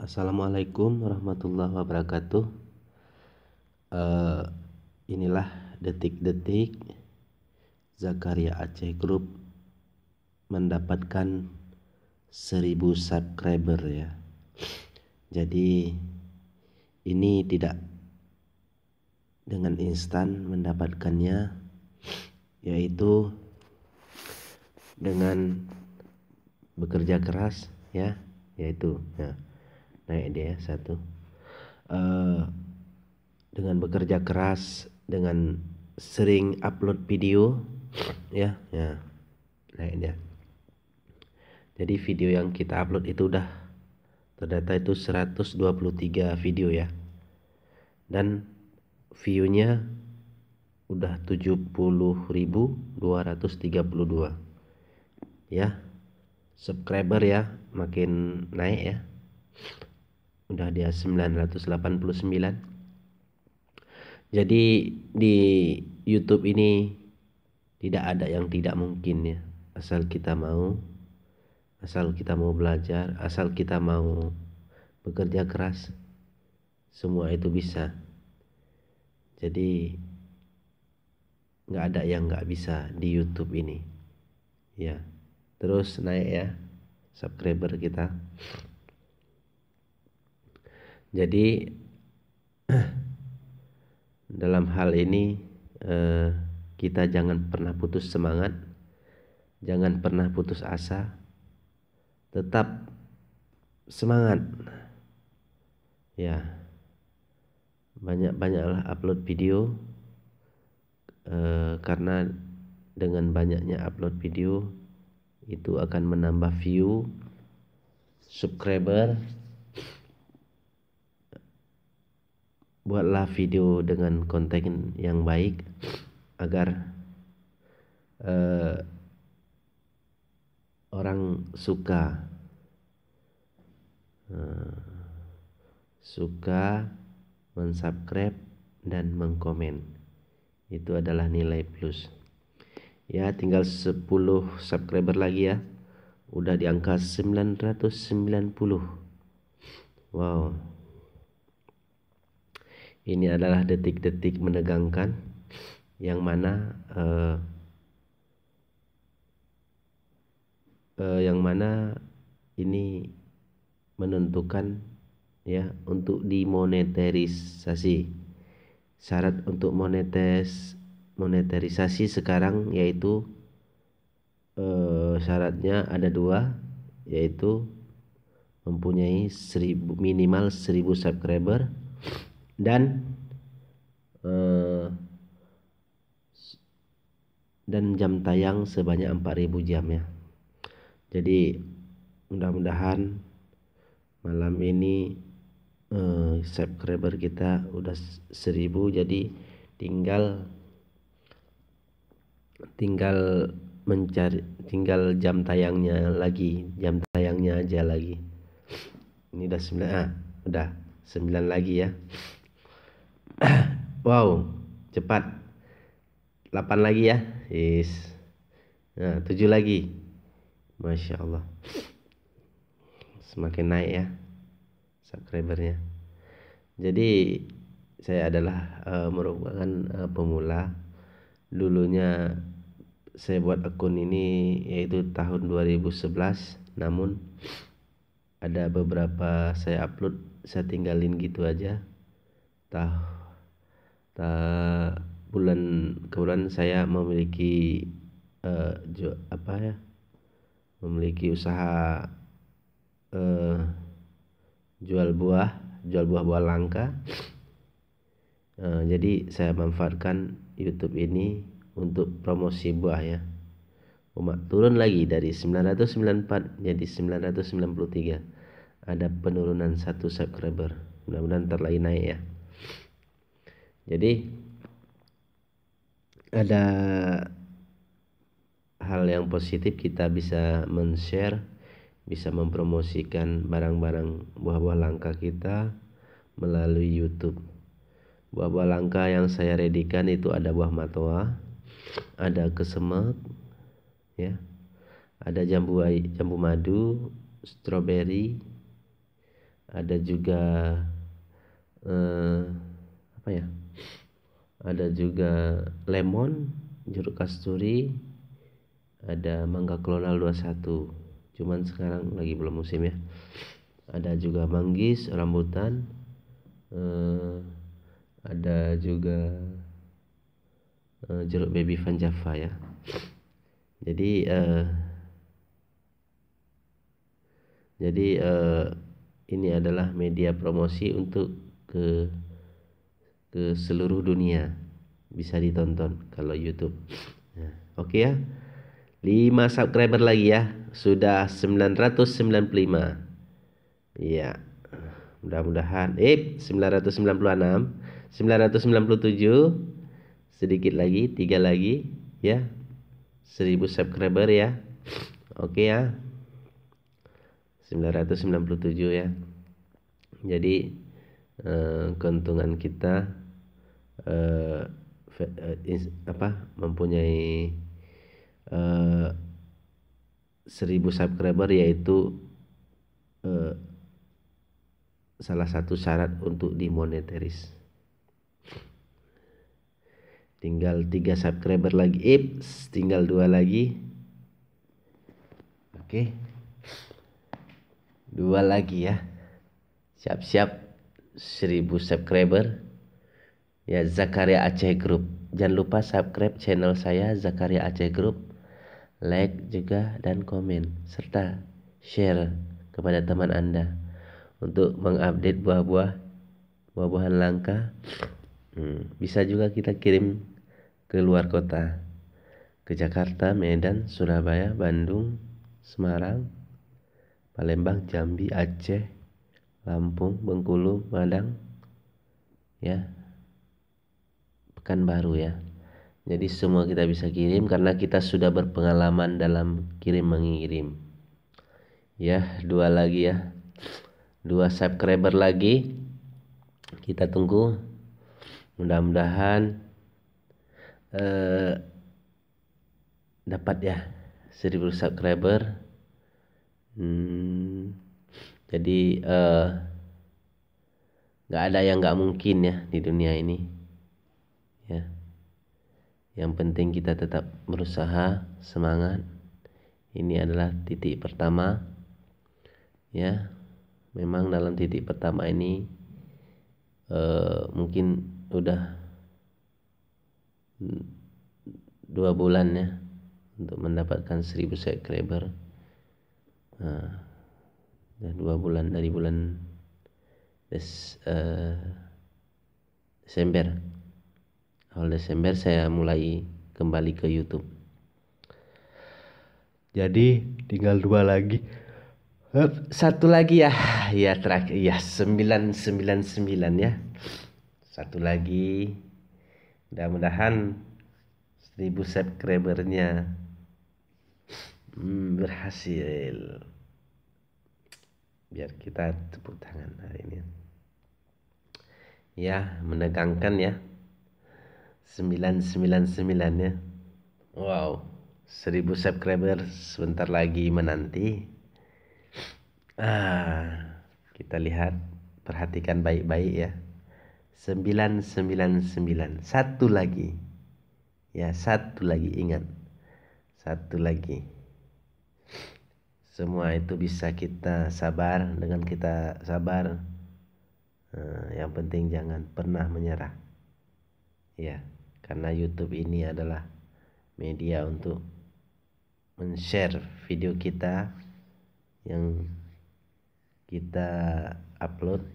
Assalamualaikum warahmatullahi wabarakatuh. Inilah detik-detik Zakaria Aceh Group mendapatkan 1000 subscriber ya. Jadi ini tidak dengan instan mendapatkannya, yaitu dengan bekerja keras ya, yaitu ya. Naik dia satu, dengan bekerja keras, dengan sering upload video ya, naik dia. Jadi video yang kita upload itu udah terdata itu 123 video ya, dan view-nya udah 70.232 ya. Subscriber ya makin naik ya, udah dia 989. Jadi di YouTube ini tidak ada yang tidak mungkin ya, asal kita mau belajar, asal kita mau bekerja keras, semua itu bisa. Jadi nggak ada yang nggak bisa di YouTube ini ya. Terus naik ya subscriber kita. Jadi dalam hal ini kita jangan pernah putus semangat, jangan pernah putus asa, tetap semangat ya. Banyak-banyaklah upload video, karena dengan banyaknya upload video itu akan menambah view, subscriber. Buatlah video dengan konten yang baik agar orang suka mensubscribe dan mengkomen. Itu adalah nilai plus ya. Tinggal 10 subscriber lagi ya, udah di angka 990. Wow, ini adalah detik-detik menegangkan yang mana ini menentukan ya untuk dimonetisasi. Syarat untuk monetarisasi sekarang yaitu syaratnya ada 2, yaitu mempunyai minimal 1000 subscriber dan jam tayang sebanyak 4000 jam ya. Jadi mudah-mudahan malam ini subscriber kita udah 1000, jadi tinggal jam tayangnya aja lagi. Ini udah 9, udah 9 lagi ya. Wow, cepat. 8 lagi ya. Yes. Nah, 7 lagi. Masya Allah, semakin naik ya subscribernya. Jadi saya adalah merupakan pemula. Dulunya saya buat akun ini yaitu tahun 2011, namun ada beberapa saya upload saya tinggalin gitu aja. Kebetulan saya memiliki memiliki usaha jual buah langka. Jadi saya manfaatkan YouTube ini untuk promosi buah ya. Turun lagi dari 994 jadi 993. Ada penurunan 1 subscriber. Mudah-mudahan terlalu naik ya. Jadi ada hal yang positif, kita bisa men-share, bisa mempromosikan barang-barang buah-buah langka kita melalui YouTube. Buah-buah langka yang saya redikan itu ada buah matoa, ada kesemek ya, ada jambu madu, stroberi, ada juga apa ya, ada juga lemon, jeruk kasturi, ada mangga klonal 21, cuman sekarang lagi belum musim ya. Ada juga manggis, rambutan, ada juga jeruk baby van Java ya. Jadi ini adalah media promosi untuk ke seluruh dunia, bisa ditonton kalau YouTube. Nah, oke ya. 5 subscriber lagi ya. Sudah 995. Iya. Mudah-mudahan 996, 997, sedikit lagi, 3 lagi ya. 1000 subscriber ya. Oke ya. 997 ya. Jadi keuntungan kita mempunyai 1000 subscriber, yaitu salah satu syarat untuk dimonetize. Tinggal 3 subscriber lagi, tinggal 2 lagi. Oke. 2 lagi ya. Siap-siap 1000 subscriber. Ya, Zakaria Aceh Group. Jangan lupa subscribe channel saya Zakaria Aceh Group. Like juga dan komen serta share kepada teman Anda untuk mengupdate buah-buahan langka. Bisa juga kita kirim ke luar kota, ke Jakarta, Medan, Surabaya, Bandung, Semarang, Palembang, Jambi, Aceh, Lampung, Bengkulu, Padang, ya, Pekanbaru ya. Jadi semua kita bisa kirim karena kita sudah berpengalaman dalam kirim mengirim. Ya, 2 lagi ya. 2 subscriber lagi. Kita tunggu. Mudah-mudahan dapat ya 1000 subscriber. Jadi nggak ada yang nggak mungkin ya di dunia ini ya. Yang penting kita tetap berusaha, semangat. Ini adalah titik pertama ya. Memang dalam titik pertama ini mungkin udah 2 bulan ya untuk mendapatkan 1000 subscriber. Dan 2 bulan dari bulan Desember, awal Desember saya mulai kembali ke YouTube. Jadi tinggal 2 lagi. 1 lagi ya. Ya terakhir ya, 999 ya. 1 lagi. Mudah-mudahan 1000 subscribernya berhasil. Biar kita tepuk tangan hari ini. Ya, menegangkan ya. 999 ya. Wow, 1000 subscriber sebentar lagi menanti. Kita lihat, perhatikan baik-baik ya. 999, 1 lagi. Ya, 1 lagi, ingat. 1 lagi. Semua itu bisa kita sabar. Dengan kita sabar, yang penting jangan pernah menyerah. Ya, karena YouTube ini adalah media untuk men-share video kita yang kita upload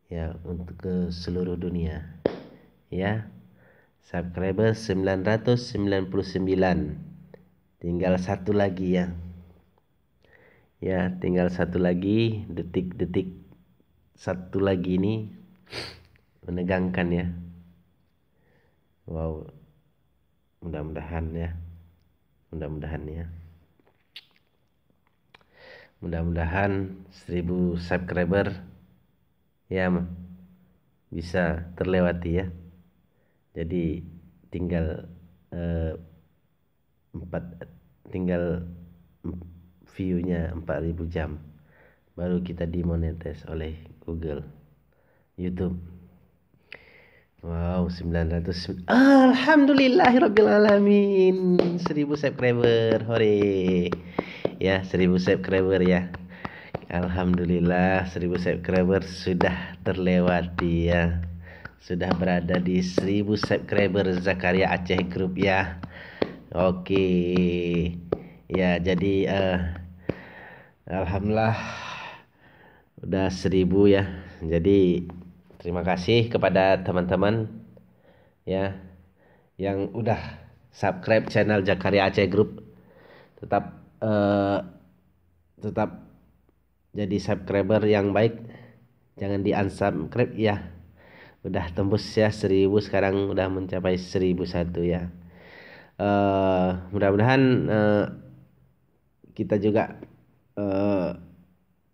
ya untuk ke seluruh dunia. Ya. Subscriber 999. Tinggal 1 lagi ya. Ya, tinggal 1 lagi, detik-detik 1 lagi ini menegangkan ya. Wow. Mudah-mudahan ya. Mudah-mudahan 1000 subscriber ya bisa terlewati ya. Jadi tinggal view-nya 4000 jam. baru kita dimonetis oleh Google, YouTube. Wow, 900. Alhamdulillahirabbil alamin. 1000 subscriber. Hore. Ya, 1000 subscriber ya. Alhamdulillah 1000 subscriber sudah terlewati ya. Sudah berada di 1000 subscriber Zakaria Aceh Group ya. Oke. Ya, jadi alhamdulillah udah 1000 ya. Jadi terima kasih kepada teman-teman ya yang udah subscribe channel Zakaria Aceh Group. Tetap tetap jadi subscriber yang baik. Jangan di unsubscribe ya. Udah tembus ya 1000, sekarang udah mencapai 1001 ya. Mudah-mudahan kita juga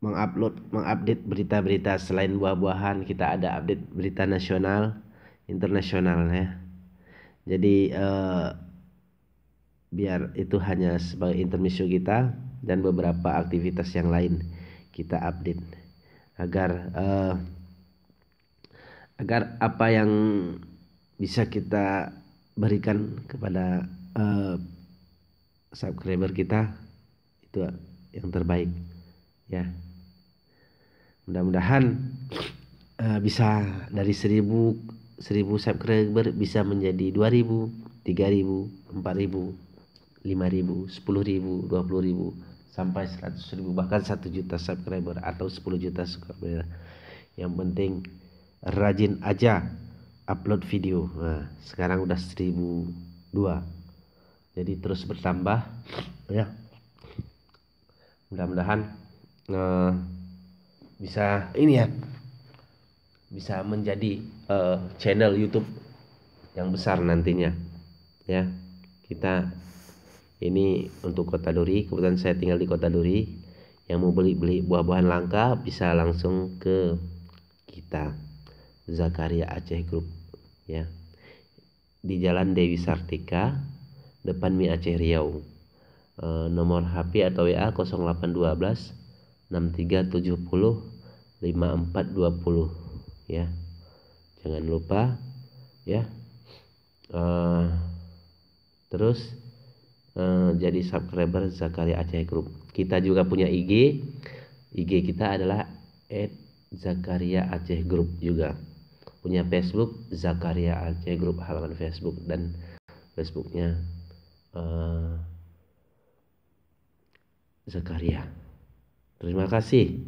mengupdate berita-berita selain buah-buahan. Kita ada update berita nasional, internasional ya. Jadi biar itu hanya sebagai intermezzo kita, dan beberapa aktivitas yang lain kita update agar apa yang bisa kita berikan kepada subscriber kita itu yang terbaik ya. Mudah-mudahan bisa dari 1000 subscriber bisa menjadi 2000, 3000, 4000, 5000, 10.000, 20.000 sampai 100.000, bahkan 1 juta subscriber atau 10 juta subscriber. Yang penting rajin aja upload video. Nah, sekarang udah 1002. Jadi terus bertambah ya. Mudah-mudahan bisa ini ya, bisa menjadi channel YouTube yang besar nantinya ya. Kita ini untuk Kota Duri, kebetulan saya tinggal di Kota Duri. Yang mau beli buah-buahan langka bisa langsung ke kita, Zakaria Aceh Group ya, di Jalan Dewi Sartika, depan Mi Aceh Riau. Nomor HP atau WA 0812 6370 5420 ya. Jangan lupa ya. Terus jadi subscriber Zakaria Aceh Group. Kita juga punya IG kita adalah @Zakaria Aceh Group juga. Punya Facebook Zakaria Aceh Group, halaman Facebook, dan Facebooknya Zakaria. Terima kasih.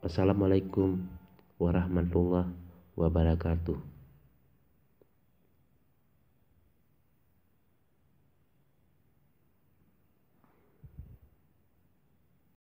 Wassalamualaikum warahmatullahi wabarakatuh.